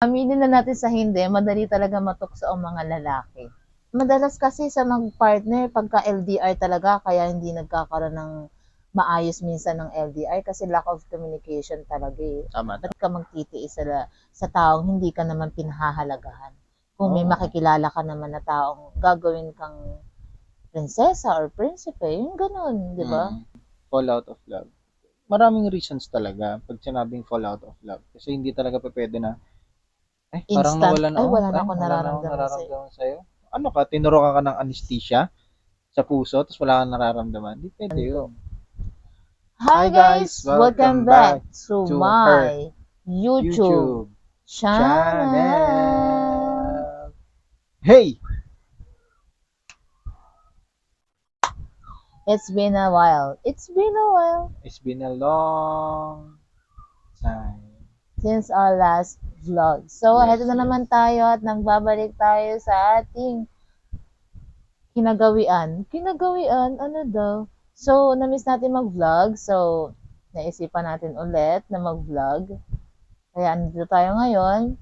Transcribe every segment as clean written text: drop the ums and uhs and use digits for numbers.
Aminin na natin sa hindi, madali talaga matukso ang mga lalaki. Madalas kasi sa mag-partner, pagka LDR talaga, kaya hindi nagkakaroon ng maayos minsan ng LDR kasi lack of communication talaga eh. Tama. Ba't ka magtitiis sa taong hindi ka naman pinahahalagahan? Kung may Oo. makikilala ka naman na taong gagawin kang prinsesa or prinsipe, yung ganun, di ba? Fall out of love. Maraming reasons talaga pag sinabing fall out of love. Kasi hindi talaga pwede na, parang Instant, nawala na, ay wala na wala akong na akong nararamdaman sa'yo. nararamdaman sa'yo. Ano ka, tinurukan ka ng anesthesia sa puso, tapos wala kang nararamdaman. Hindi pwede yun. Hi guys! Welcome back to my YouTube channel! Hey! It's been a while. It's been a while It's been a long time. since our last vlog. So, Yes, heto na naman tayo at nagbabalik tayo sa ating kinagawian. Kinagawian? Ano daw? So, na-miss natin mag-vlog. So, naisipan natin ulit na mag-vlog. Kaya andito tayo ngayon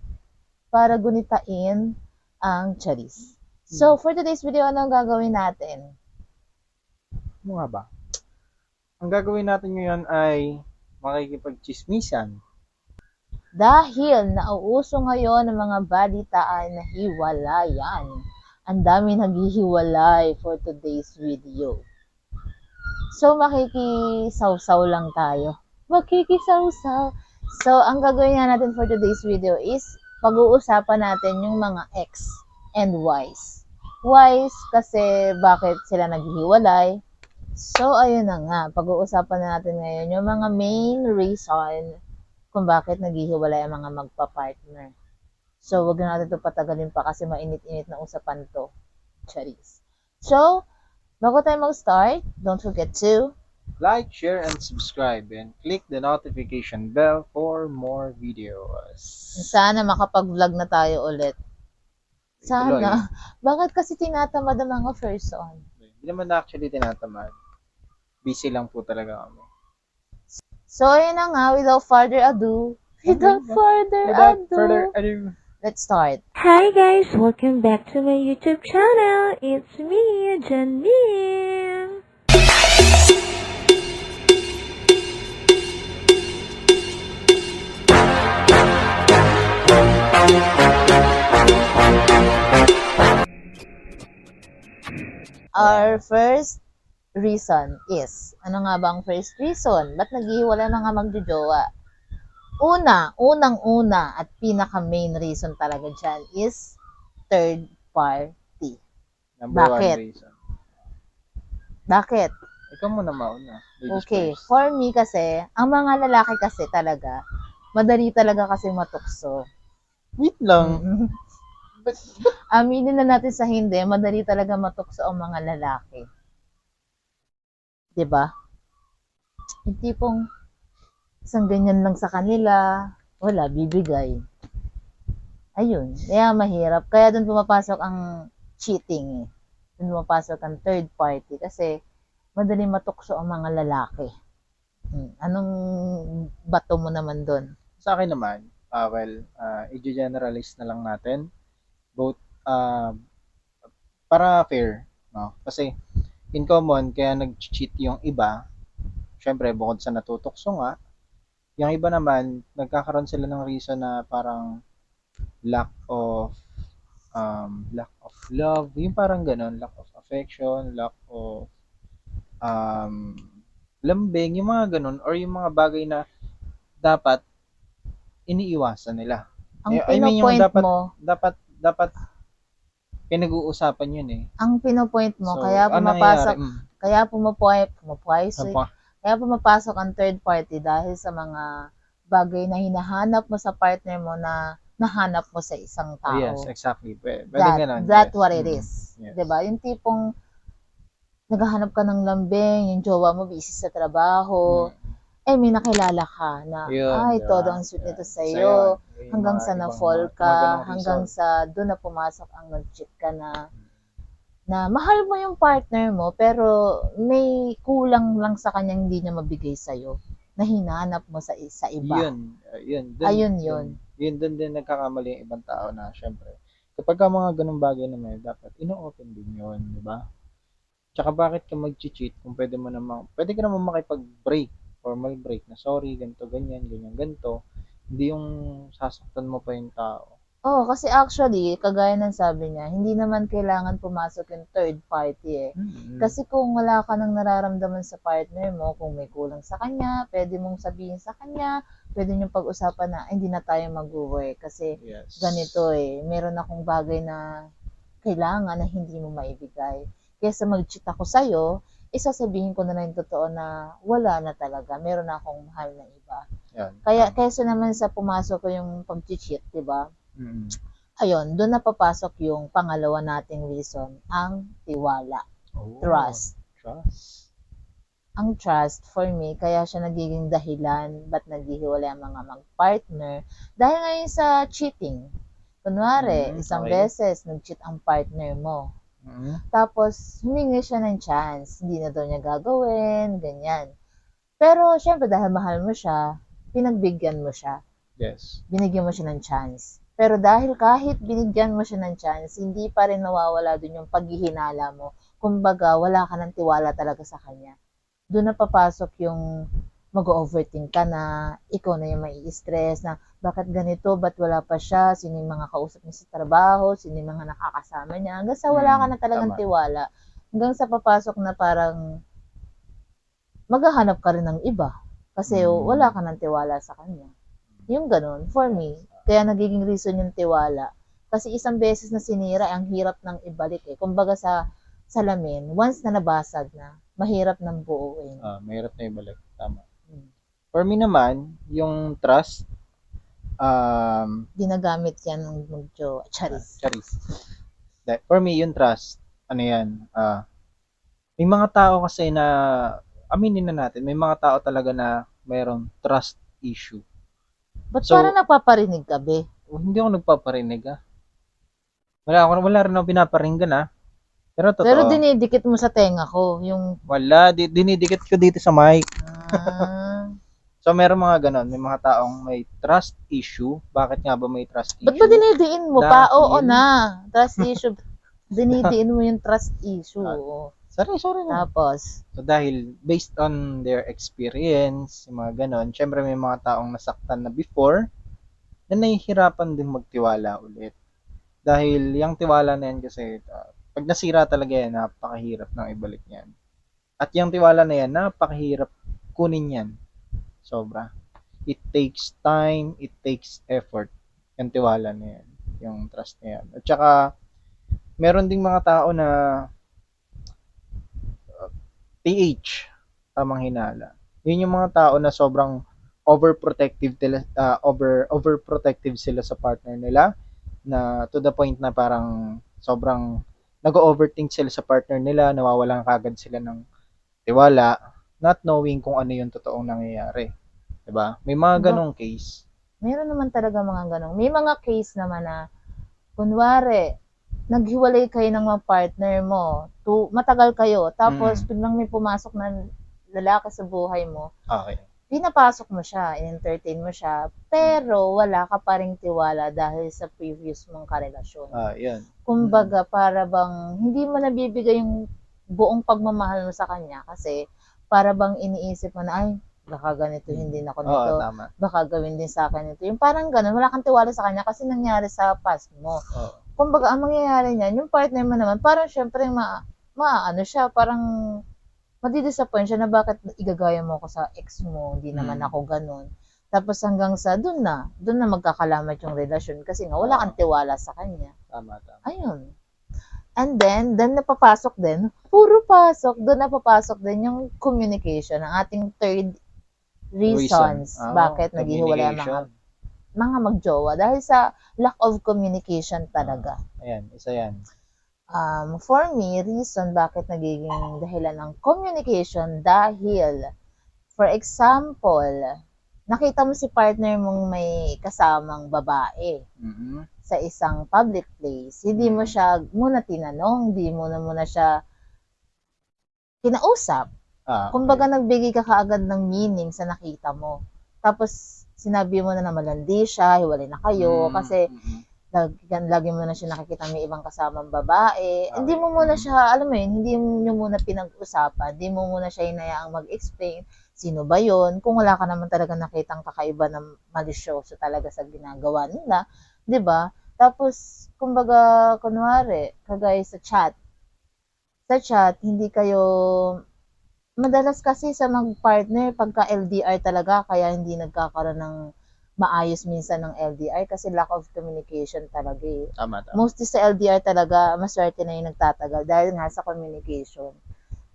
para gunitain ang charis. So, for today's video, ano ang gagawin natin? Ano nga ba? Ang gagawin natin ngayon ay makikipagchismisan. Dahil nauuso ngayon ng mga balitaan na hiwalayan. Ang dami naghihiwalay for today's video. So, makikisawsaw lang tayo. Makikisawsaw. So, ang gagawin nga natin for today's video is pag-uusapan natin yung mga X and Ys. Ys kasi bakit sila naghihiwalay. So, ayun na nga. Pag-uusapan na natin ngayon yung mga main reason kung bakit naghihiwalay ang mga magpa-partner. So, wag na natin ito patagalin pa kasi mainit-init na usapan to. Charis. So, bago tayo mag-start, don't forget to Like, share, and subscribe, and click the notification bell for more videos. sana makapag-vlog na tayo ulit. Sana. Bakit kasi tinatamad ang mga person? Hindi naman actually tinatamad. Busy lang po talaga kami. So, ayun na nga, without further ado, Without further ado, let's start. Hi guys, welcome back to my YouTube channel. It's me, Janine. Our first reason is, ano nga ba ang first reason? Ba't naghihiwalay mga magjojowa? Unang-una at pinaka-main reason talaga dyan is third party. number Bakit? one reason. Bakit? Ikaw muna mauna. Ladies Okay, first. for me kasi, ang mga lalaki kasi talaga, madali talaga kasi matukso. Wait lang. Aminin na natin sa hindi, madali talaga matukso ang mga lalaki. 'Di ba? Yung tipong isang ganyan lang sa kanila, wala, bibigay. Ayun, kaya mahirap. Kaya doon pumapasok ang cheating eh. Doon pumapasok ang third party kasi madali matukso ang mga lalaki. Anong bato mo naman doon? Sa akin naman, i-generalize na lang natin. Both, para fair. No? Kasi, in common, kaya nag-cheat yung iba, syempre, bukod sa natutokso nga, yung iba naman, nagkakaroon sila ng reason na parang lack of love, yung parang ganun, lack of affection, lack of lambing, yung mga ganun, or yung mga bagay na dapat iniiwasan nila. Ang I mean, yung pinopoint dapat pinag-uusapan yun eh. ang pinopoint mo, So, kaya ano pumapasok, nangyayari? kaya pumapasok ang third party dahil sa mga bagay na hinahanap mo sa partner mo na nahanap mo sa isang Oh, tao. yes, exactly. Pwede That's yes. what it is. Yes. 'Di ba? Yung tipong naghahanap ka ng lambing, yung jowa mo busy sa trabaho, may nakilala ka na, Yun, diba? todo ang sweet nito sa So, iyo, yun. hanggang Mga sa ibang na-fall mga ka, ganong hanggang reason. sa doon na pumasok ang nag-cheat ka na mahal mo yung partner mo, pero may kulang lang sa kanyang hindi niya mabigay sa'yo. na hinanap mo sa iba. Yun. Yun din nagkakamali yung ibang tao na syempre. Kapag ka mga ganung bagay naman, dapat ino-open din yun, di ba? Tsaka bakit ka mag-cheat kung pwede ka naman makipag-break, formal break na sorry, ganito, ganyan, ganito. Hindi yung sasaktan mo pa yung tao. Oo, kasi actually, kagaya ng sabi niya, hindi naman kailangan pumasok yung third party eh. Kasi kung wala ka nang nararamdaman sa partner mo, kung may kulang sa kanya, pwede mong sabihin sa kanya, pwede niyong pag-usapan na hindi na tayo mag-work kasi Yes. ganito eh, meron akong bagay na kailangan na hindi mo maibigay. Kaysa mag-cheat ako sa'yo, isasabihin ko na lang yung totoo na wala na talaga, meron na akong mahal na iba. Yan. Kaya kaysa naman sa pumasok ko yung pag-cheat, di ba? Ayun, doon na papasok yung pangalawa nating reason, ang tiwala. Trust. Ang trust, for me, kaya siya nagiging dahilan ba't naghihiwalay ang mga mag-partner. Dahil ngayon sa cheating. Kunwari, isang beses, nag-cheat ang partner mo. Tapos, humingi siya ng chance. Hindi na daw niya gagawin, ganyan. Pero, syempre, dahil mahal mo siya, pinagbigyan mo siya. Yes. Binigyan mo siya ng chance. Pero dahil kahit binigyan mo siya ng chance, hindi pa rin nawawala dun yung paghihinala mo. Kumbaga, wala ka ng tiwala talaga sa kanya. Doon na papasok yung mag-overthink ka na, ikaw na yung mai-stress na, bakit ganito, ba't wala pa siya, sino yung mga kausap niya sa trabaho, sino yung mga nakakasama niya, hanggang sa wala ka na talagang tiwala. Hanggang sa papasok na parang maghahanap ka rin ng iba. Kasi wala ka ng tiwala sa kanya. Yung ganun, for me, kaya nagiging reason yung tiwala. Kasi isang beses na sinira, ang hirap nang ibalik eh. Kumbaga sa salamin, once na nabasag na, mahirap nang buuin. Mahirap na ibalik. Tama. For me naman, yung trust, ginagamit yan ng magjo. Charis. For me, yung trust, ano yan, may mga tao kasi na, aminin na natin, may mga tao talaga na mayroong trust issue. Ba't parang nagpaparinig ka, be? Hindi ako nagpaparinig, Wala rin ako pinaparinggan, Pero totoo. Pero dinidikit mo sa tenga ko, yung... Wala, dinidikit ko dito sa mic. So, meron mga ganon. May mga taong may trust issue. Bakit nga ba may trust issue? Ba't ba dinidiin mo pa? Oo na. Trust issue. Dinidiin mo yung trust issue. Sorry na. Tapos? So, dahil based on their experience, yung mga ganon, syempre may mga taong nasaktan na before na nahihirapan din magtiwala ulit. Dahil yung tiwala na yan kasi, pag nasira talaga yan, napakahirap nang ibalik yan. At yung tiwala na yan, napakahirap kunin yan. Sobra. It takes time, it takes effort. Yung tiwala na yan, yung trust na yan. At saka, meron ding mga tao na TH, tamang hinala. Yun yung mga tao na sobrang overprotective sila sa partner nila, na to the point na parang sobrang nag-overthink sila sa partner nila, nawawalan kagad sila ng tiwala, not knowing kung ano yung totoong nangyayari. Diba? May mga ganong case. Meron naman talaga mga ganong. May mga case naman na, kunwari, naghiwalay kayo ng mga partner mo, matagal kayo, tapos biglang may pumasok na lalaki sa buhay mo, pinapasok mo siya, in-entertain mo siya, pero wala ka pa ring tiwala dahil sa previous mong karelasyon. Yan. Kumbaga, para bang hindi mo nabibigay yung buong pagmamahal mo sa kanya kasi para bang iniisip mo na, ay, baka ganito, hindi na ako nito, baka gawin din sa akin ito. Yung parang ganun, wala kang tiwala sa kanya kasi nangyari sa past mo. Kumbaga, ang mangyayari niyan, yung partner mo naman, parang syempre, ano siya, parang madidisappoint siya na bakit igagaya mo ako sa ex mo, hindi naman ako ganun. Tapos hanggang sa doon na magkakalamat yung relasyon kasi nga wala kang tiwala sa kanya. Tama. Ayun. And then napapasok din, doon napapasok din yung communication, ang ating third reasons bakit naghihiwalay ang mga magjowa dahil sa lack of communication talaga. Ayan, isa yan. For me, reason bakit nagiging dahilan ng communication dahil, for example, nakita mo si partner mong may kasamang babae sa isang public place, hindi mo siya muna tinanong, hindi mo na muna siya kinausap. Kumbaga, nagbigay ka kaagad ng meaning sa nakita mo. Tapos, sinabi mo na malandi siya, hiwalay na kayo, kasi lagi mo na siya nakikita may ibang kasamang babae. Hindi mo muna siya, alam mo yun, hindi nyo muna pinag-usapan, hindi mo muna siya hinayaang mag-explain sino ba yon, kung wala ka naman talaga nakitang kakaiba na malisyoso talaga sa ginagawa nila, 'di ba? Tapos, kumbaga, kunwari, kagaya sa chat, hindi kayo, madalas kasi sa mag-partner, pagka LDR talaga, kaya hindi nagkakaroon ng maayos minsan ng LDR kasi lack of communication talaga eh. Tama. Mostly sa LDR talaga, maswerte na yung nagtatagal dahil nga sa communication.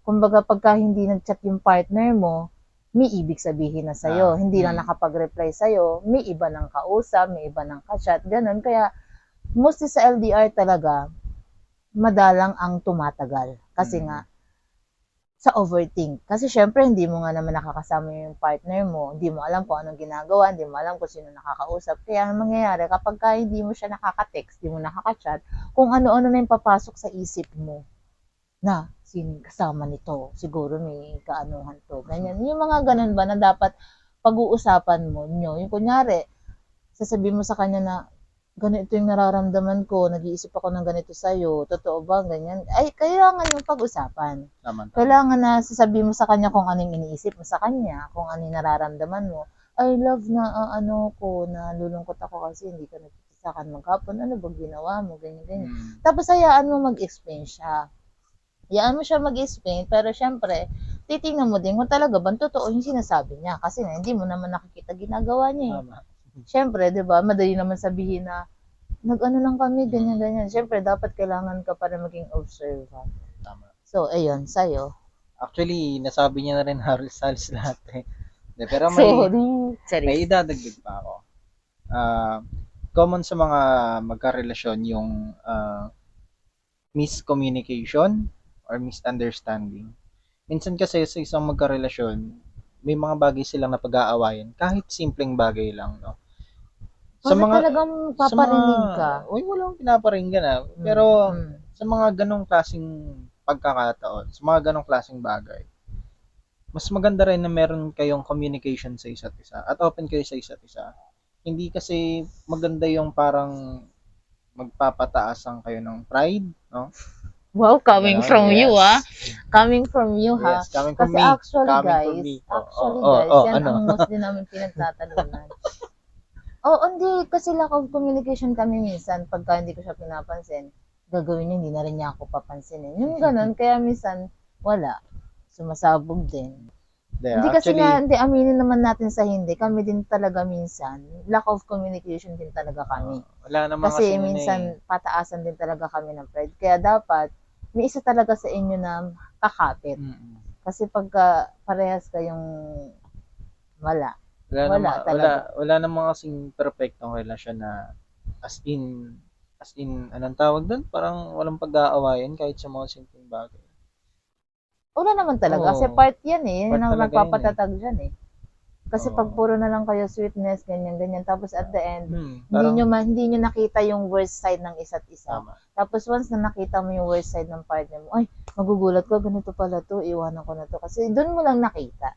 Kumbaga, pagka hindi nag-chat yung partner mo, may ibig sabihin na sa'yo. Hindi lang nakapag-reply sa'yo, may iba ng kausap, may iba ng ka-chat, ganun. Kaya, mostly sa LDR talaga, madalang ang tumatagal. Kasi nga, sa overthink. Kasi syempre, hindi mo nga naman nakakasama yung partner mo. Hindi mo alam kung anong ginagawa, hindi mo alam kung sino nakakausap. Kaya ang mangyayari, kapag ka hindi mo siya nakaka-text, hindi mo nakaka-chat, kung ano-ano na yung papasok sa isip mo na kasama nito, siguro may kaanuhan to, ganyan. Yung mga ganun ba na dapat pag-uusapan mo nyo. Yung kunyari, sasabihin mo sa kanya na, ganito yung nararamdaman ko, nag-iisip ako ng ganito sa'yo, totoo ba, ganyan. Ay, kailangan yung pag-usapan. Tama. Kailangan na sasabihin mo sa kanya kung ano yung iniisip mo sa kanya, kung ano yung nararamdaman mo. I love na, nalulungkot ako kasi hindi ka nagsisakan maghapon, ano ba ginawa mo, ganyan. Tapos, hayaan mo mag-explain siya. Hayaan mo siya mag-explain, pero syempre, titingnan mo din kung talaga bang totoo yung sinasabi niya. Kasi nga, hindi mo naman nakikita ginagawa niya. Syempre, di ba, madali naman sabihin na, nag-ano lang kami, ganyan. Syempre, dapat kailangan ka para maging observant. Tama. So, ayun, sa'yo. Actually, nasabi niya na rin halos lahat eh. Pero may idadagdag pa ako. Common sa mga magkarelasyon yung miscommunication or misunderstanding. Minsan kasi sa isang magkarelasyon, may mga bagay silang napag-aawayan, kahit simpleng bagay lang, no? Sa mga talagang paparinig ka. Uy, walang pinaparinggan na. Pero sa mga ganong klaseng pagkakataon, sa mga ganong klaseng bagay, mas maganda rin na meron kayong communication sa isa't isa at open kayo sa isa't isa. Hindi kasi maganda yung parang magpapataasan kayo ng pride, no? Wow, coming from you, Coming from you, ha? Yes, coming from kasi me. Actually, coming guys, from me. yan ang mostly namin pinagtatalunan. Hindi. Kasi lack of communication kami minsan. Pagka hindi ko siya pinapansin, gagawin niya, hindi na rin niya ako papansinin. Yung ganun, kaya minsan, wala. Sumasabog din. Hindi kasi nga, aminin naman natin sa hindi. Kami din talaga minsan, lack of communication din talaga kami. Wala naman kasi minsan, pataasan din talaga kami ng pride. Kaya dapat, may isa talaga sa inyo na kakapit. Kasi pagka parehas kayong wala namang kasing perfectong relasyon na as in anong tawag doon? Parang walang pag-aawayan kahit sa mga simpleng bagay. Wala naman talaga. Kasi part yan eh. Yan ang nagpapatatag dyan eh. Kasi pag puro na lang kayo sweetness, ganyan. Tapos at the end, hindi nyo nakita yung worst side ng isa't isa. Tama. Tapos once na nakita mo yung worst side ng partner mo, ay, magugulat ko, ganito pala to, iwanan ko na to. Kasi doon mo lang nakita.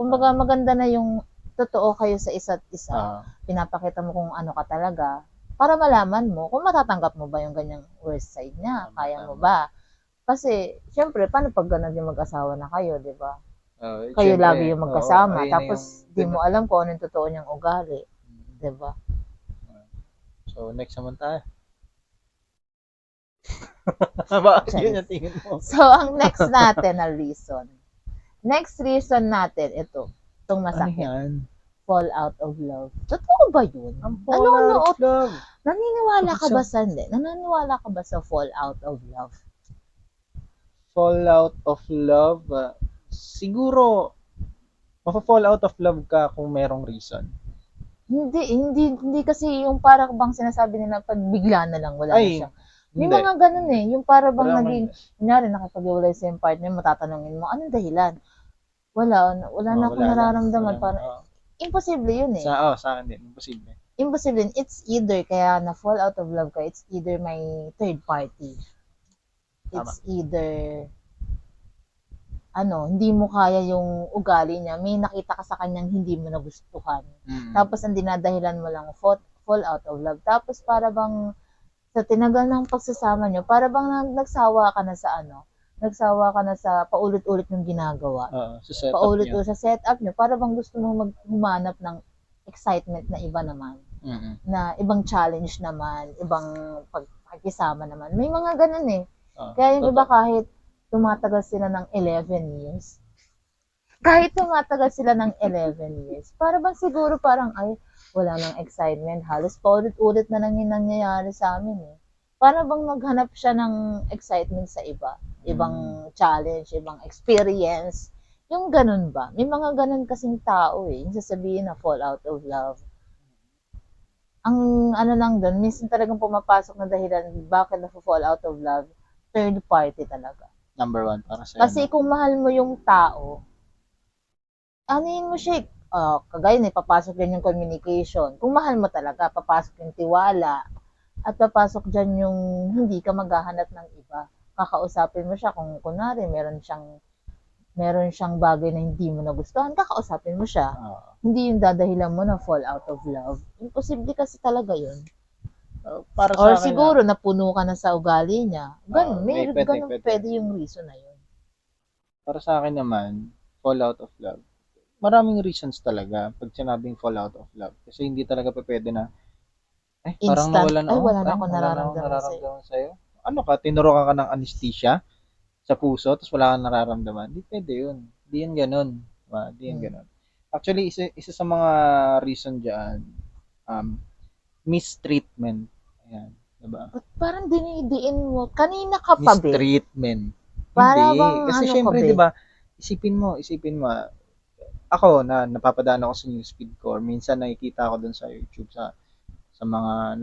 Kumbaga maganda na yung totoo kayo sa isa't isa. Pinapakita mo kung ano ka talaga. Para malaman mo kung matatanggap mo ba yung ganyang worst side niya. Kaya mo ba? Kasi, syempre, paano pag ganun yung mag-asawa na kayo, di ba? Kayo lagi yung magkasama. Tapos, di mo alam kung ano yung totoo niyang ugali. Di ba? So, next naman tayo. Bakit yun yung tingin mo? So, ang next natin na reason. Next reason natin, itong masakit. Ano yan? Fall out of love. Totoo ba yun? Fall out of love. Naniniwala ka ba sa hindi? Naniniwala ka ba sa fall out of love? Fall out of love? Siguro, mapa-fall out of love ka kung merong reason. Hindi kasi yung parang bang sinasabi nila pag bigla na lang, wala na siya. May mga ganun eh. Yung para bang naging, kunyari nakapag-iwalay sa yung partner, matatanungin mo, anong dahilan? Wala na akong nararamdaman. Parang, imposible yun eh. Sa akin din, imposible. Imposible. It's either, kaya na fall out of love ka, it's either may third party. It's either hindi mo kaya yung ugali niya, may nakita ka sa kanyang hindi mo nagustuhan. Tapos ang dinadahilan mo lang fall out of love. Tapos para bang sa tinagal ng pagsasama nyo, para bang nagsawa ka na sa nagsawa ka na sa paulit-ulit yung ginagawa. Sa setup Paulit-ulit sa setup nyo, para bang gusto mo humanap ng excitement na iba naman. Na ibang challenge naman, ibang pagkisama naman. May mga ganun eh. Kaya yung iba kahit tumatagal sila ng 11 years, para bang siguro parang ay, wala nang excitement, halos paulit-ulit na lang yung nangyayari sa amin eh. Para bang naghanap siya ng excitement sa iba, ibang challenge, ibang experience, yung ganun ba? May mga ganun kasing tao eh, yung sasabihin na fall out of love. Ang lang doon, minsan talagang pumapasok na dahilan bakit na-fall out of love, third party talaga. Number 1 para sa'yo. Kasi kung mahal mo yung tao, anuhin mo siya, kagaya na papasok din yung communication. Kung mahal mo talaga, papasok yung tiwala, at papasok dyan yung hindi ka maghahanap ng iba. Kakausapin mo siya kung kunwari meron siyang bagay na hindi mo nagustuhan, kakausapin mo siya. Hindi yung dadahilan mo na fall out of love. Imposible kasi talaga yun. Para Or sa akin siguro napuno ka na sa ugali niya. Ganun, pwede. pwede yung reason na yun. Para sa akin naman, fall out of love. Maraming reasons talaga pag sinabing fall out of love. Kasi hindi talaga pwede na, parang Instant, wala na ako nararamdaman sa'yo. Ano ka, tinurukan ka ng anesthesia sa puso, tapos wala kang nararamdaman. Hindi pwede yun. Hindi yan ganun. Hindi yan ganun. Actually, isa sa mga reason dyan, mistreatment. Ayan. Diba? But parang dinidiin mo. Kanina ka pa, be. Mistreatment. Para Hindi. bang Kasi syempre, diba, isipin mo, ako na napapadaan ako sa newsfeed ko, or minsan nakikita ko dun sa YouTube sa mga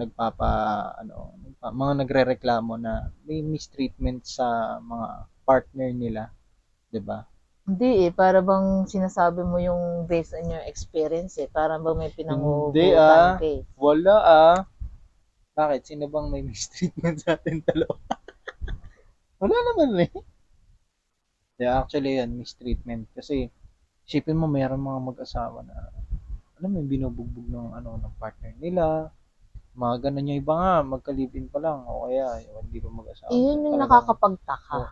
mga nagrereklamo na may mistreatment sa mga partner nila, 'di ba? Hindi para bang sinasabi mo yung based on your experience eh, para bang may pinanguhugutan ka eh. Wala Bakit? Sino bang may mistreatment sa atin dalawa? Wala naman eh. Yeah, actually yan, mistreatment. Kasi isipin mo mayroon mga mag-asawa na alam mo, binubugbog ng partner nila. Mga ganun yung iba nga, magka-live-in pa lang, o kaya hindi pa mag-asawa. Yun yung nakakapagtaka.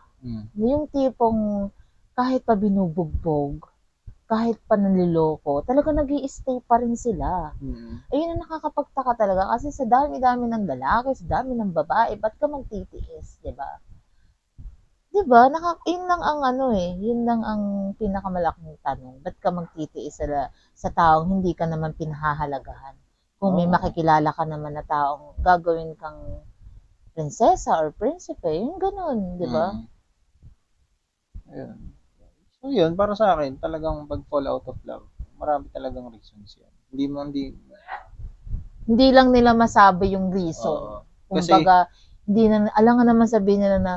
Yung tipong kahit pa binubugbog, kahit pa nanliloko, talaga nag-i-stay pa rin sila. Ayun ang nakakapagtaka talaga kasi sa dami-dami ng lalaki, sa dami ng babae, ba't ka magtitiis, di ba? Di ba? Yun lang ang yun lang ang pinakamalaking tanong. Ba't ka magtitiis sa taong hindi ka naman pinahahalagahan? Kung may makikilala ka naman na taong gagawin kang prinsesa or prinsipe, yung ganun, di ba? Ayun. So yun, para sa akin, talagang pag fall out of love, marami talagang reasons yan. Hindi lang nila masabi yung reason. Kumbaga, hindi na, alam nga naman sabihin nila na,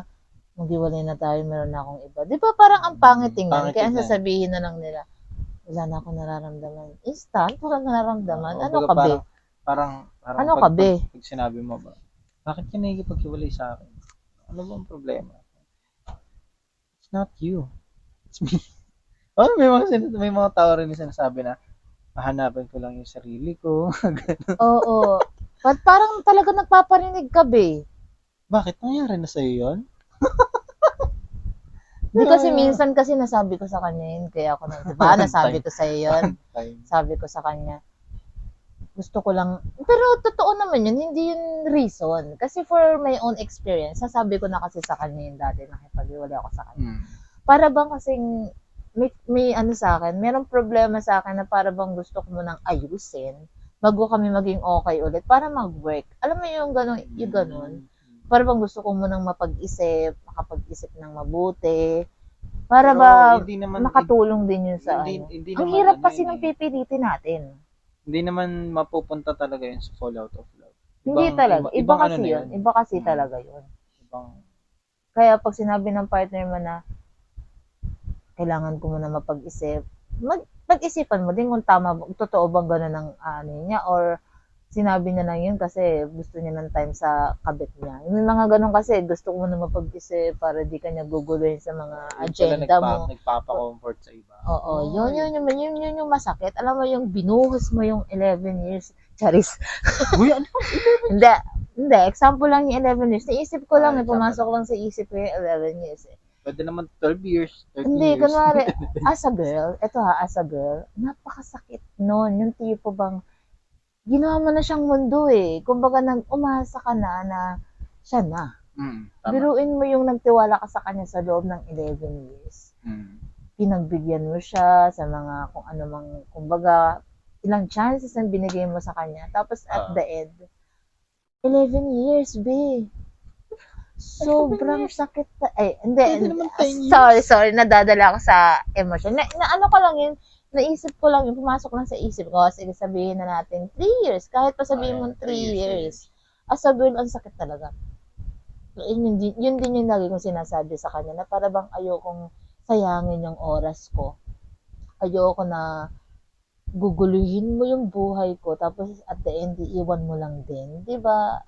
maghiwalay na tayo, meron na akong iba. Di ba parang ang pangit tingnan? Kaya sasabihin na lang nila, wala na akong nararamdaman. Instant, walang nararamdaman. Ano ka, be? Parang ano ka, be? Pag sinabi mo ba, bakit ka nakikipaghiwalay sa akin? Ano ba ang problema? It's not you. It's me. May mga tao rin yung sinasabi na, hahanapan ko lang yung sarili ko. Oo. Parang talaga nagpaparinig ka, be. Bakit? Nangyari na sa'yo yun? Hindi kasi minsan kasi nasabi ko sa kanya yun, kaya ako diba, nasabi ko sa'yo yun. Sabi ko sa kanya, gusto ko lang, pero totoo naman yun, hindi yun reason. Kasi for my own experience, sasabi ko na kasi sa kanya yun dati, nakipag-iwalay ako sa kanya. Para bang kasing, may sa akin, merong problema sa akin na para bang gusto ko munang ayusin, bago kami maging okay ulit, para mag-work. Alam mo yung ganun, para bang gusto ko munang makapag-isip ng mabuti, para ba makatulong din yun sa Ang hirap kasi ng pipilitin natin. Hindi naman mapupunta talaga yun sa fall out of love. Hindi talaga. Iba kasi yun. Iba kasi talaga yun. Kaya pag sinabi ng partner mo na kailangan ko muna mapag-isip, pag-isipan mo din kung tama, totoo bang gano'n ang niya, or sinabi niya lang yun kasi gusto niya ng time sa kabit niya. May mga ganun kasi, gusto mo na mapag-isip para di ka niya guguluhin sa mga agenda mo. Nagpapa-comfort sa iba. Oo, yun yung masakit. Alam mo, yung binuhos mo yung 11 years. Charis. Uy, ano? Hindi, example lang yung 11 years. Naisip ko lang, Example pumasok lang. lang sa isip ko yung 11 years. Pwede naman 12 years, 13 Hindi, years. kunwari, as a girl, napakasakit nun. Yung tipo bang, ginawa mo na siyang mundo eh. Kumbaga, umasa ka na siya na. Tama. Biruin mo yung nagtiwala ka sa kanya sa loob ng 11 years. Pinagbigyan mo siya sa mga kung ano mang, kumbaga, ilang chances ang binigay mo sa kanya. Tapos at the end, 11 years, be. Sobrang sakit. Ay, hindi. Sorry, nadadala ako sa emotion. Ano ko lang yun, naisip ko lang yun, pumasok lang sa isip ko. Sige, sabihin na natin, 3 years. Kahit pa sabihin mo 3 years. As a girl, ang sakit talaga. Yun din yung lagi kong sinasabi sa kanya na para bang ayokong sayangin yung oras ko. Ayoko na guguluhin mo yung buhay ko tapos at the end iiwan mo lang din, 'di ba?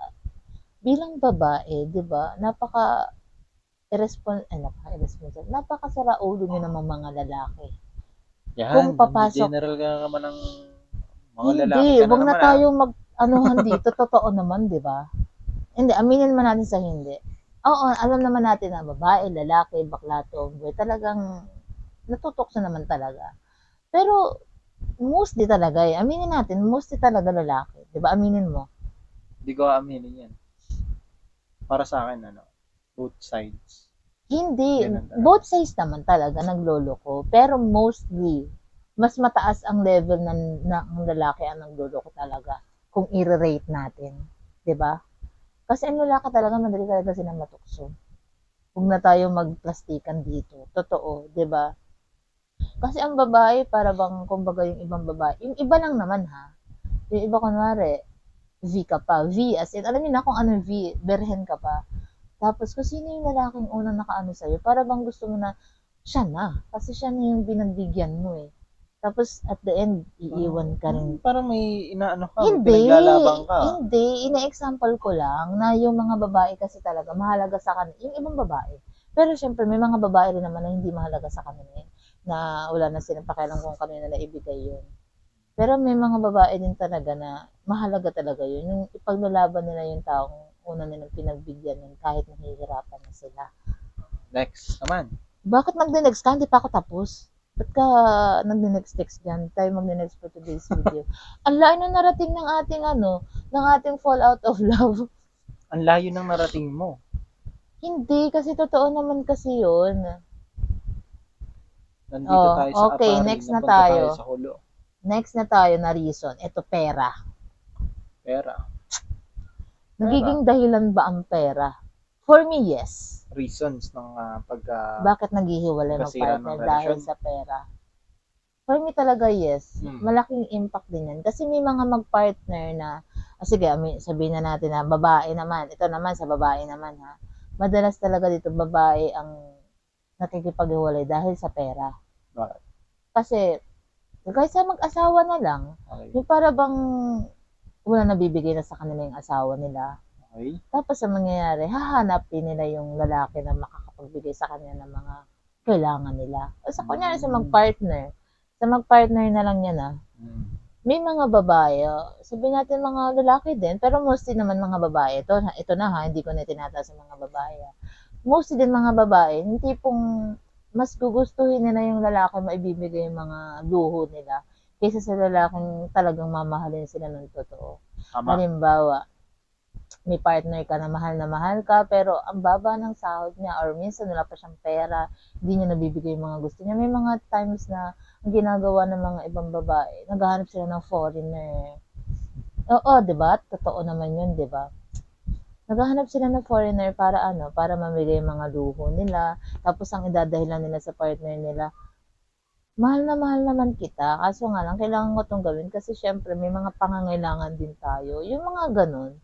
Bilang babae, 'di ba? Napaka-irresponsible. Napakasara ulo niyo namang mga lalaki. Yan, Kung papasok, general ka naman ng mga lalaki hindi, ka na wag na naman. tayong mag-anuhan dito, totoo naman, 'di ba? Hindi, aminin man natin sa hindi. Oo, alam naman natin na babae, lalaki, bakla, tomboy, talagang natutokso naman talaga. Pero, mostly talaga eh. Aminin natin, mostly talaga lalaki. Di ba? Aminin mo. Hindi ko aminin yan. Para sa akin, both sides. Hindi. Ganun talaga. Both sides naman talaga nagloloko. Pero mostly, mas mataas ang level ng lalaki ang nagloloko talaga. Kung i-rate natin. Di ba? Kasi ang lalaki talaga, madali talaga sila matukso. Huwag na tayo magplastikan dito. Totoo, di ba? Kasi ang babae, para bang, kumbaga yung ibang babae, yung iba lang naman ha. Yung iba kunwari, V ka pa. V as in, alam niyo na kung ano V, berhen ka pa. Tapos kung sino yung lalaking unang nakaano sa'yo, para bang gusto mo na, siya na. Kasi siya na yung binagbigyan mo eh. Tapos at the end, iiwan ka rin. Parang may inaano ka, may Hindi, pinaglalabang ka. hindi. Ina-example ko lang na yung mga babae kasi talaga mahalaga sa kanila. Yung ibang babae. Pero syempre, may mga babae rin naman na hindi mahalaga sa kanila eh. Na wala na silang pakialam kung kanina na ibigay yun. Pero may mga babae din talaga na mahalaga talaga yun. Yung ipaglalaban nila yung taong una nilang pinagbigyan yun kahit nahihirapan na sila. Next naman. Bakit magdi-next ka? Hindi pa ako tapos. Ba't ka nagdi-next dyan? Tayo magdi-next for today's video. Ang layo na narating ng ating ng ating fallout of love. Ang layo ng narating mo. Hindi, kasi totoo naman kasi yun. Nandito tayo sa okay, Apari, next na napunta tayo. Sa Hulo. Next na tayo na reason. Ito, pera. Pera. Nagiging dahilan ba ang pera? For me, yes. Reasons ng Bakit naghihiwalay ng kasira partner ng dahil relasyon? sa pera? For me talaga, yes. Malaking impact din yan. Kasi may mga mag-partner na, sige, sabihin na natin na babae naman. Ito naman, sa babae naman ha. Madalas talaga dito, babae ang nakikipaghiwalay dahil sa pera. Bakit? Kasi, kahit sa mag-asawa na lang, Okay. yung para bang wala nabibigay na sa kanila yung asawa nila. Okay. Tapos ang mangyayari, hahanapin nila yung lalaki na makakapagbigay sa kanya ng mga kailangan nila. O sa kunyari sa magpartner na lang yan May mga babae, sabihin natin mga lalaki din, pero mostly naman mga babae. Ito na ha, hindi ko na tinataas sa mga babae. Mostly din mga babae, yung tipong mas gugustuhin nila yung lalaki maibibigay yung mga luho nila kaysa sa lalaking talagang mamahalin sila ng totoo. Tama. Halimbawa, may partner ka na mahal ka, pero ang baba ng sahod niya or minsan wala pa siyang pera, hindi niya nabibigay yung mga gusto niya. May mga times na ang ginagawa ng mga ibang babae, naghahanap sila ng foreigner. Oo, diba? Totoo naman yun, diba? Naghahanap sila ng foreigner para para mamigay yung mga luho nila. Tapos ang idadahilan nila sa partner nila, mahal naman kita. Kaso nga lang, kailangan ko itong gawin kasi syempre may mga pangangailangan din tayo. Yung mga ganun.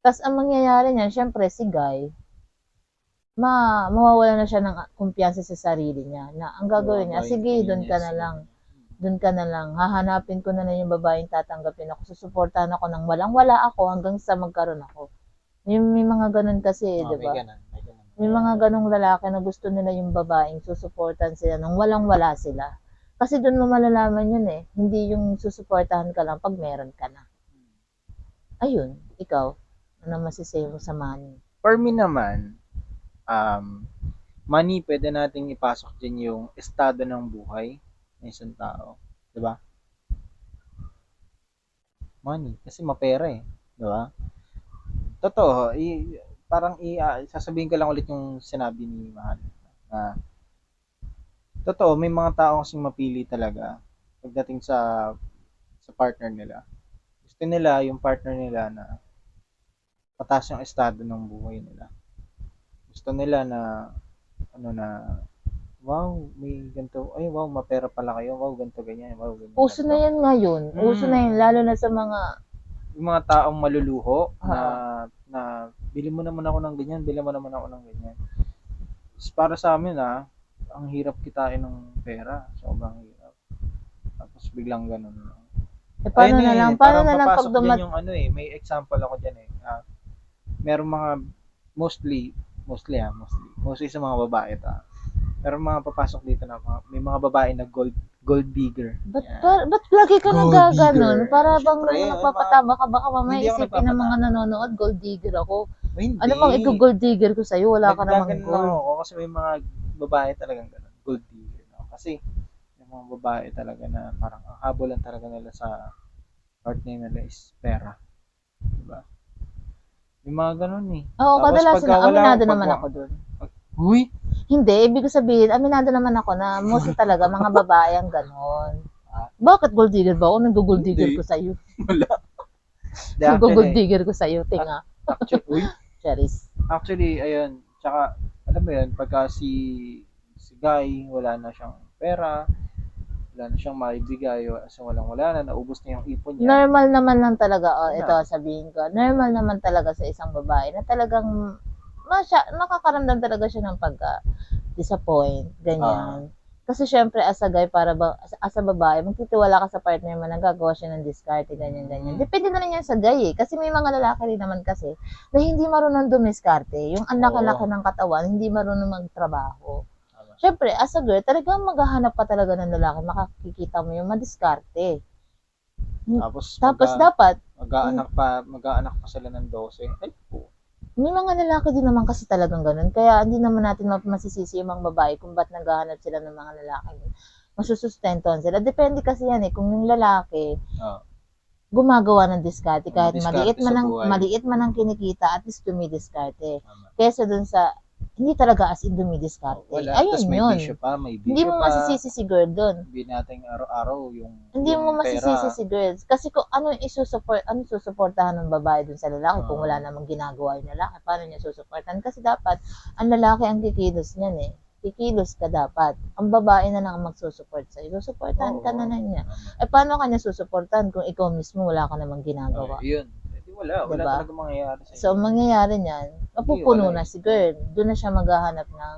Tapos ang mangyayari niyan, syempre si guy, mawawala na siya ng kumpiyansa sa sarili niya. Na ang gagawin niya, sige, doon ka na lang. Doon ka na lang, hahanapin ko na lang yung babaeng tatanggapin ako, susuportahan ako ng walang-wala ako hanggang sa magkaroon ako. May mga ganun kasi, Oh, di may ba? ganun, may ganun. May mga ganong lalaki na gusto nila yung babaeng susuportahan sila nung walang-wala sila. Kasi doon mo malalaman yun eh. Hindi yung susuportahan ka lang pag meron ka na. Ayun, ikaw, ano masisay mo sa money? For me naman, money, pwede nating ipasok dyan yung estado ng buhay ng isang tao. Diba? Money. Kasi mapera eh. Diba? Totoo. Sasabihin ko lang ulit yung sinabi ni Mahal. Totoo, may mga tao kasing mapili talaga pagdating sa partner nila. Gusto nila yung partner nila na mataas yung estado ng buhay nila. Gusto nila na wow, may ganito, ay wow, mapera pala kayo, wow, ganito, ganyan, wow, ganyan. Uso na yan ngayon. Uso na yan, lalo na sa mga yung mga taong maluluho na bili mo naman ako ng ganyan, bili mo naman ako ng ganyan. Para sa amin ang hirap kitain ng pera, sobrang hirap. Tapos biglang ganun. paano na lang pag yung may example ako diyan merong mga mostly sa mga babae pero mga papasok dito na may mga babae na gold digger. Ba't lagi ka nagaganon? Para bang Siyempre, napapatama ka, baka mamaya Hindi ako isipin ng mga nagpapatama. nanonood, gold digger ako. Hindi. Ano bang gold digger ko sa'yo? Wala ka namang Naggaganong gold. ako kasi may mga babae talagang ganun, gold digger. No? Kasi yung mga babae talaga na parang ang habol lang talaga nila sa partner nila is pera. Diba? May mga ganun eh. Oo, Tapos kadalasan pagka wala aminado pag- naman ako dun. Uy! Hindi, ibig ko sabihin, aminado naman ako na mostly talaga mga babae ang ganon. Bakit gold digger ba ako? Nag-gold digger Hindi. ko sa'yo. Wala. Nag-gold digger ko sa'yo. Tinga. Uy! Charis. Actually, ayun. Tsaka, alam mo yun, pagka si guy, wala na siyang pera, wala na siyang maibigay, wala na, naubos na yung ipon niya. Normal naman lang talaga, Wala. ito sabihin ko, normal naman talaga sa isang babae na talagang nakakaramdam talaga siya ng pagka-disappoint, ganyan. Kasi syempre, as a guy, as a babae, magtitiwala ka sa partner mo, nagagawa siya ng diskarte, ganyan. Depende na rin yan sa guy eh. Kasi may mga lalaki rin naman kasi na hindi marunong dumiskarte. Yung ang laki-laki ng katawan, hindi marunong magtrabaho. Syempre, as a girl, talagang maghahanap ka talaga ng lalaki, makikita mo yung madiskarte. Tapos dapat, mag-aanak pa sila ng 12. Ay po. may mga lalaki din naman kasi talagang ganun. Kaya hindi naman natin masisisi yung mga babae kung ba't naghahanap sila ng mga lalaki. Masusustentuhan sila. Depende kasi yan eh. Kung yung lalaki, gumagawa ng diskarte, kahit maliit man ang kinikita, at least dumidiskarte. Kesa dun sa, hindi talaga as in dumidiskarte. Ayun may yun. bisyo pa, may bisyo Hindi mo pa. masisisi si girl dun. Hindi natin araw-araw Hindi yung mo pera. masisisi si girls. Kasi kung ano susuportahan ng babae dun sa lalaki, kung wala namang ginagawa yung lalaki, paano niya susuportahan? Kasi dapat, ang lalaki ang kikilos niyan eh. Kikilos ka dapat. Ang babae na lang ang magsusupport sa'yo. Susuportahan ka na niya. Paano ka niya susuportahan kung ikaw mismo wala ka namang ginagawa? Yun. Wala Diba? talaga mangyayari sa So, ang mangyayari niyan, mapupuno na si girl. Doon na siya maghahanap ng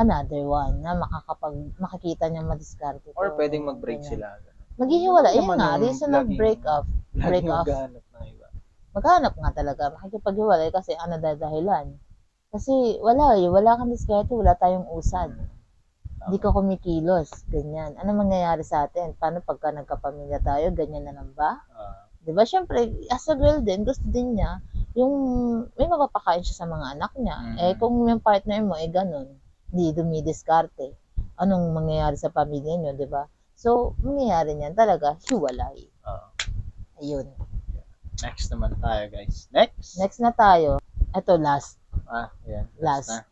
another one na makikita niya madiskarte. Or pwedeng mag-break sila. Maghihiwalay. Yan Naman nga, yung reason of break off. Maghanap ng iba. Maghanap nga talaga. Makikipaghiwalay kasi ano dahilan. Kasi wala kang diskarte, wala tayong usad. Hindi ka kumikilos, ganyan. Ano mangyayari sa atin? Paano pagka nagkapamilya tayo, ganyan na lang ba? Diba? Siyempre, as a girl din, gusto din niya, yung may mapapakain siya sa mga anak niya. Kung yung partner mo, ganun, hindi dumidiskarte. Anong mangyayari sa pamilya niyo, diba? So, mangyayari niyan talaga, hiwalay. Ayun. Next naman tayo, guys. Next na tayo. Ito, last. Yan. Last.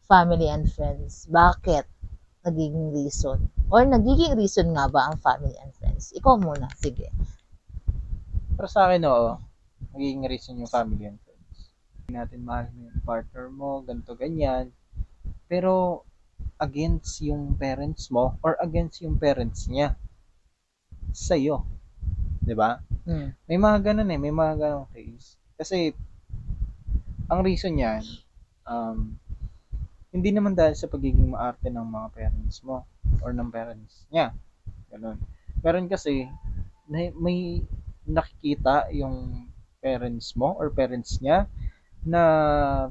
Family and friends. Bakit nagiging reason? Or nagiging reason nga ba ang family and friends? Ikaw muna, sige. Pero sa akin, magiging reason yung family and friends. Hindi natin mahal mo yung partner mo, ganito, ganyan. Pero, against yung parents mo or against yung parents niya sa'yo. Diba? May mga ganun may mga ganun case. Kasi, ang reason yan, hindi naman dahil sa pagiging maarte ng mga parents mo or ng parents niya. Ganun. Meron kasi, may nakikita yung parents mo or parents niya na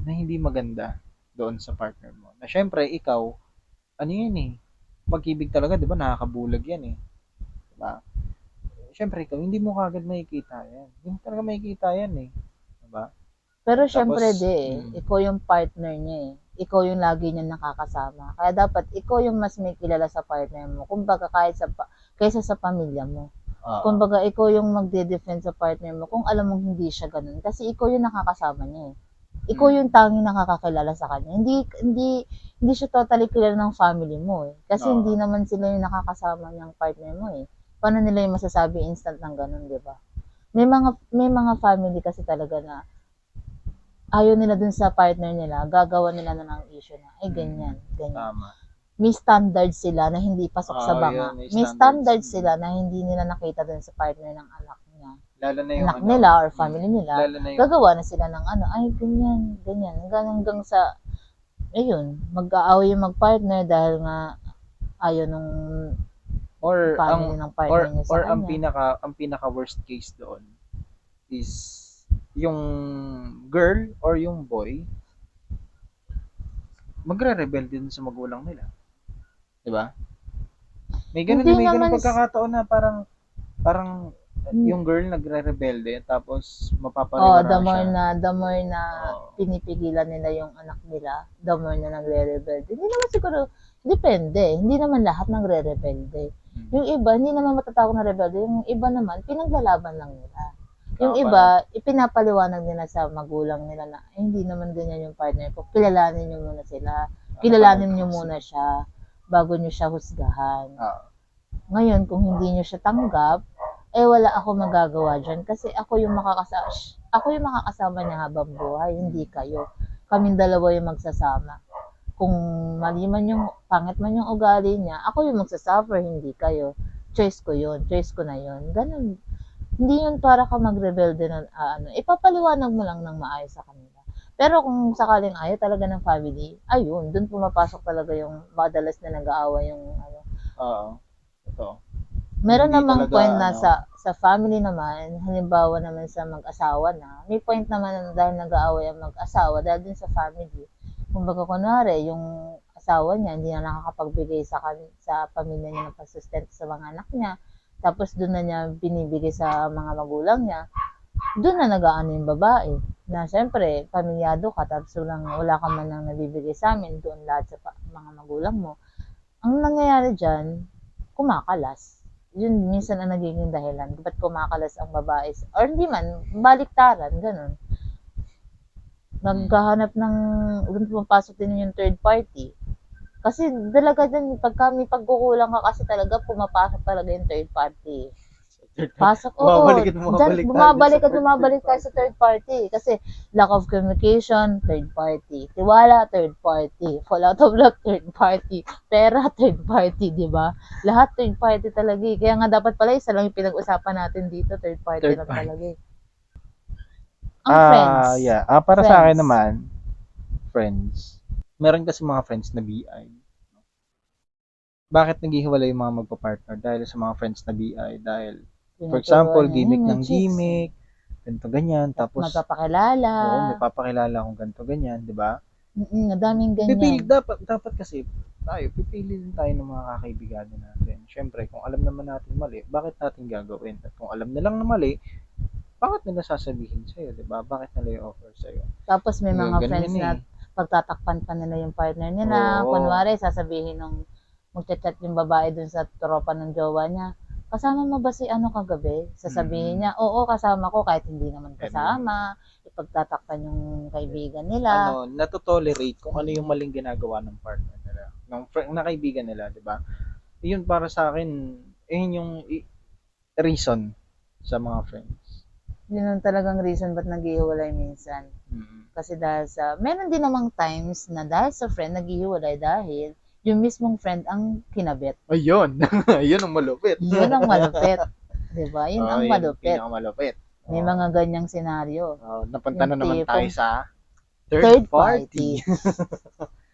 hindi maganda doon sa partner mo. Na syempre, ikaw, ano yan eh, pag-ibig talaga, di ba, nakakabulag yan eh. Di ba? Syempre, ikaw, hindi mo kagad makikita yan. Hindi mo talaga makikita yan eh. Di ba? Pero Tapos, syempre ikaw yung partner niya eh. Ikaw yung lagi niya nakakasama. Kaya dapat ikaw yung mas may kilala sa partner mo. Kumbaga kaysa sa pamilya mo. Kumbaga ikaw yung magde-defend sa partner mo kung alam mong hindi siya ganun. Kasi ikaw yung nakakasama niya eh. Ikaw yung tanging nakakakilala sa kanya. Hindi siya totally kilala ng family mo eh. Kasi hindi naman sila yung nakakasama niyang partner mo eh. Paano nila yung masasabi instant ng ganun, di ba? May mga family kasi talaga na ayaw nila dun sa partner nila, gagawa nila na ng issue na, ay ganyan. tama. May standards sila na hindi pasok sa banga. Yun, May standards sila na hindi nila nakita dun sa partner ng anak niya. Lalo na yung Anak nila or family nila. Lalo na yung, Gagawa na sila ng ay ganyan. Hanggang sa, ayun, mag-aaway yung mag-partner dahil nga ayaw nung or family ng partner niya sa or kanya. ang pinaka worst case doon is yung girl or yung boy magre-rebel din sa magulang nila. 'Di ba? May ganun Hindi may ganun naman pagkakataon na parang yung girl nagre-rebelde tapos Oh, mapapaliwara the more na Oo. pinipigilan nila yung anak nila, the more na nagre-rebelde. Hindi naman siguro, depende. Hindi naman lahat nagre-rebelde. Yung iba, hindi naman matatawag na rebelde. Yung iba naman, pinaglalaban lang nila. Yung iba, ipinapaliwanag nila sa magulang nila na, hindi naman ganyan yung partner ko. Kilalanin nyo muna sila. Kilalanin nyo muna siya bago nyo siya husgahan. Ngayon, kung hindi nyo siya tanggap, wala ako magagawa dyan kasi ako yung makakasama niya habang buhay, hindi kayo. Kaming dalawa yung magsasama. Kung mali man yung, pangit man yung ugali niya, ako yung magsasuffer, hindi kayo. Choice ko yun. Choice ko na yun. Ganun. Hindi yun para ka mag-rebelde na, ipapaliwanag mo lang ng maayos sa kanila. Pero kung sakaling ayaw talaga ng family, ayun, dun pumapasok talaga yung madalas na nag-aaway yung Ito. Meron Hindi namang talaga, point na sa family naman, halimbawa naman sa mag-asawa na, may point naman na dahil nag-aaway ang mag-asawa dahil din sa family. Kumbaga kunwari, yung asawa niya hindi na nakakapagbigay sa pamilya niya ng pagsustento sa mga anak niya, tapos doon na niya binibigay sa mga magulang niya, doon na nag-aano yung babae. Na syempre, pamilyado ka, tapos wala ka man nang nabibigay sa amin, doon lahat sa mga magulang mo. Ang nangyayari dyan, kumakalas. Yun minsan ang nagiging dahilan. Ba't kumakalas ang babae? Or hindi man, baliktaran, ganun. Naghahanap ng, doon pumapasok din yung third party. Kasi talaga dyan, pagka may pagkukulang ka kasi talaga, pumapasok talaga yung third party. Pasok, bumabalik tayo sa third party. Kasi lack of communication, third party. Tiwala, third party. Fall out of love, third party. Pera, third party, di ba? Lahat third party talaga. Kaya nga dapat pala isa lang yung pinag-usapan natin dito, third party lang talaga. Ang friends. Para sa akin naman, friends. Meron kasi mga friends na BI. Bakit naghihiwalay yung mga magpa-partner? Dahil sa mga friends na BI. Dahil for example, gimmick ng gimmick, ganito ganyan, tapos magpapakilala. Oo, may papakilala kung ganito ganyan, di ba? Daming ganyan. Dapat kasi pipili din tayo ng mga kakaibigan natin. Syempre, kung alam naman natin mali, bakit natin gagawin? At kung alam nilang na mali, bakit nila sasabihin sa'yo, di ba? Bakit nila i-offer sa'yo? Tapos may mga friends na pagtatakpan pa nila yung partner nila. Kunwari, sasabihin nung magchat-chat yung babae dun sa tropa ng jowa niya, kasama mo ba si ano kagabi? Sasabihin niya, oo, kasama ko kahit hindi naman kasama. Ipagtatakpan yung kaibigan nila. Natotolerate kung ano yung maling ginagawa ng partner nila. Ng kaibigan nila, di ba? Yun para sa akin, yun yung reason sa mga friends. Yun ang talagang reason ba't naghihiwalay minsan. Kasi dahil meron din namang times na dahil sa friend naghihiwalay dahil yung mismong friend ang kinabit. Ayun. Yun ang malupit. Yun ang malupit. Diba? Yun ang malupit. Malupit. May mga ganyang senaryo. Napunta na naman tayo sa third party.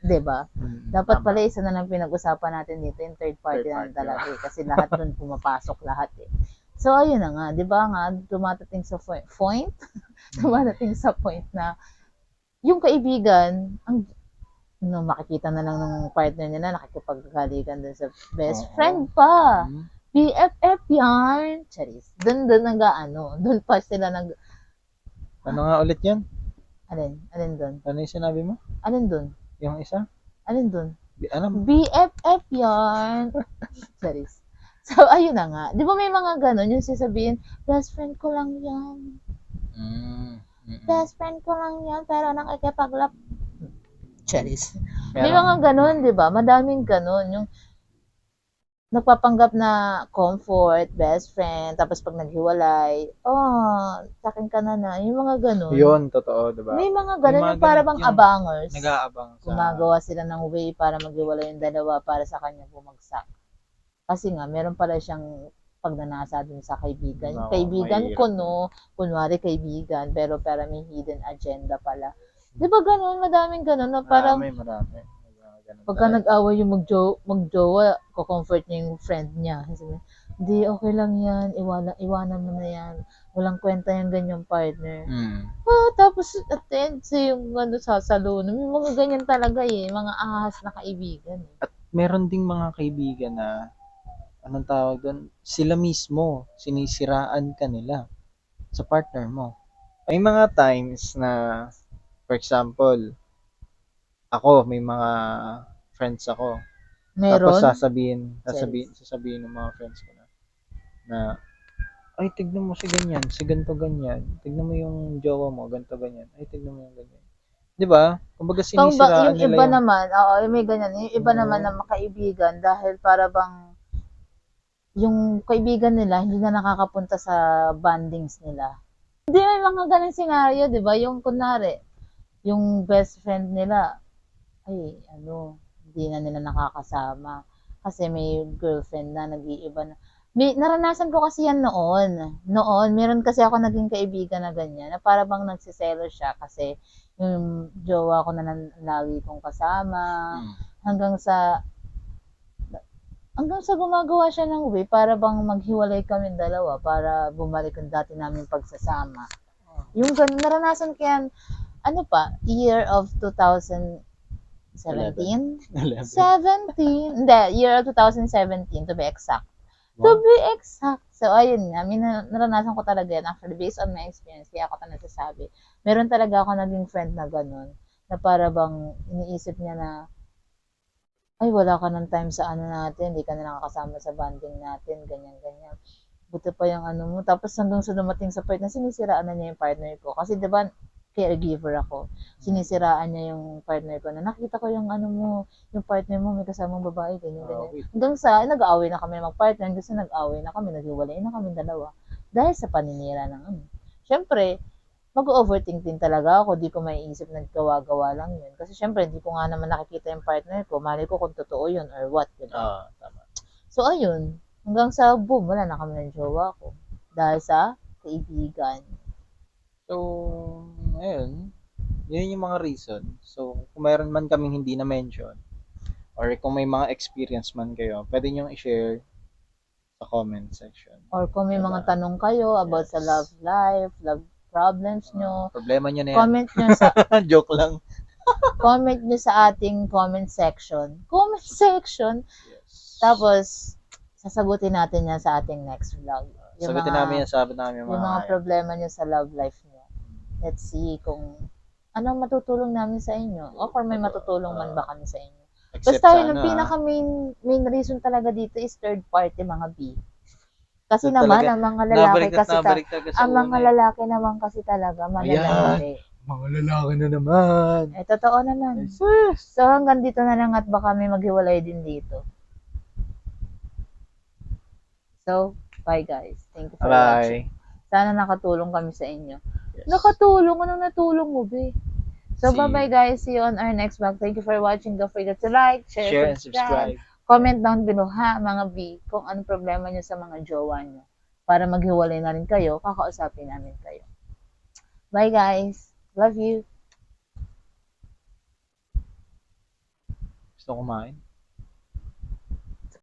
'Diba? Mm, Dapat tama. pala isa na lang pinag-usapan natin dito, yung third party Third na party, talaga eh, kasi lahat dun pumapasok lahat eh. So, ayun na nga, 'di ba nga, dumadating sa point, dumadating sa point na yung kaibigan, no, makikita na lang ng partner niya na nakikipaghalikan dun sa best Oo. friend pa. Mm. BFF yan. Charis. Dun nag-ano, dun pa sila Ano nga ulit yun? alin dun? Ano yung sinabi mo? Alin dun? Yung isa? Alin dun? Ano? BFF yan. Charis. So, ayun na nga. Di ba may mga ganon, yung sasabihin, best friend ko lang yan. Best friend ko lang yan, pero nakikipaglap. Charis. May mga ganon, di ba? Madaming ganon. Yung nagpapanggap na comfort, best friend, tapos pag naghiwalay, sakin ka na. Yung mga ganon. Yun, totoo, diba? May mga ganon May mga yung para ganon, bang yung abangers. Nag-aabang sa... Gumagawa sila ng way para maghiwalay yung dalawa para sa kanya bumagsak. Kasi nga, meron pala siyang pagnanasa dun sa kaibigan. Oo, Kaibigan mahirap. ko, no? Kunwari kaibigan, pero may hidden agenda pala. Di ba ganon? Madaming ganon na parang Marami. Ganun pagka talaga. nag-away yung magjowa, ko-comfort niya yung friend niya. Sabi, hindi, okay lang yan. Iwanan mo na yan. Walang kwenta yung ganyang partner. Tapos attend sa yung sasalo. May mga ganyan talaga eh. Mga ahas na kaibigan. At meron ding mga kaibigan na, anong tawag doon, sila mismo, sinisiraan ka nila sa partner mo. May mga times na, for example, ako, may mga friends ako. Tapos Meron? sasabihin ng mga friends ko na ay, tignan mo si ganyan, si ganto ganyan. Tignan mo yung jowa mo, ganto ganyan. Ay, tignan mo yung ganyan. 'Di ba? Kumbaga sinisiraan Yung nila iba yung naman, may ganyan. Yung iba Oo. naman na makaibigan dahil para bang yung kaibigan nila hindi na nakakapunta sa bondings nila. Hindi, may mga ganun scenario, 'di ba? Yung kunwari, yung best friend nila, hindi na nila nakakasama kasi may girlfriend na, nag-iiba na. Naranasan ko kasi yan noon. Meron kasi ako naging kaibigan na ganyan, na para bang nagsiselo siya kasi yung jowa ko na lagi kong kasama, hanggang sa gumagawa siya ng way para bang maghiwalay kami dalawa para bumalik ang dati naming pagsasama. Yung ganun, naranasan ko yan, year of 2017? 11. 17? Hindi, year of 2017 to be exact. To be exact. So, ayun nga, naranasan ko talaga yan. Actually, based on my experience, kaya ako ito nasasabi. Meron talaga ako naging friend na ganun, na para bang iniisip niya na, ay, wala ka ng time sa natin, hindi ka na nakakasama sa bonding natin, ganyan. Buti pa yung mo. Tapos hanggang sa dumating sa point na sinisiraan na niya yung partner ko. Kasi diba, caregiver ako. Sinisiraan niya yung partner ko na nakita ko yung yung partner mo may kasamang babae, ganyan. Hanggang sa nag-aaway na kami mag-partner, hanggang sa nag-aaway na kami, naghiwalay na kami dalawa. Dahil sa paninira ng Siyempre, mag-overthink din talaga ako. Di ko maiisip na gawa-gawa lang yun. Kasi siyempre, di ko nga naman nakikita yung partner ko. Mali ko kung totoo yun or what. Diba? Tama. So, ayun. Hanggang sa boom, wala na kami ng jowa ko. Dahil sa kaibigan. So, ayun. Yun yung mga reason. So, kung mayroon man kaming hindi na-mention, or kung may mga experience man kayo, pwede nyo i-share sa comment section. Or kung may mga tanong kayo about sa love life, love problems nyo, problema nyo na yan. comment nyo sa Joke lang. comment nyo sa ating comment section. Comment section. Yes. Tapos, sasagutin natin yan sa ating next vlog. Sagutin namin yung mga problema nyo sa love life nyo. Let's see kung ano matutulong namin sa inyo. O kung may matutulong man ba kami sa inyo. Basta yun, ang pinaka main reason talaga dito is third party, mga B. Kasi naman, ang mga lalaki naman kasi talaga, malalaki. Mga lalaki na naman. Totoo naman. So, hanggang dito na lang at baka may maghiwalay din dito. So, bye guys. Thank you for watching. Sana nakatulong kami sa inyo. Yes. Nakatulong? Anong natulong mo, be? So, bye-bye guys. See you on our next vlog. Thank you for watching. Don't forget to like, share and subscribe. Comment down below, mga B, kung anong problema nyo sa mga jowa nyo. Para maghiwalay na rin kayo, kakausapin namin kayo. Bye guys. Love you. Gusto kumain.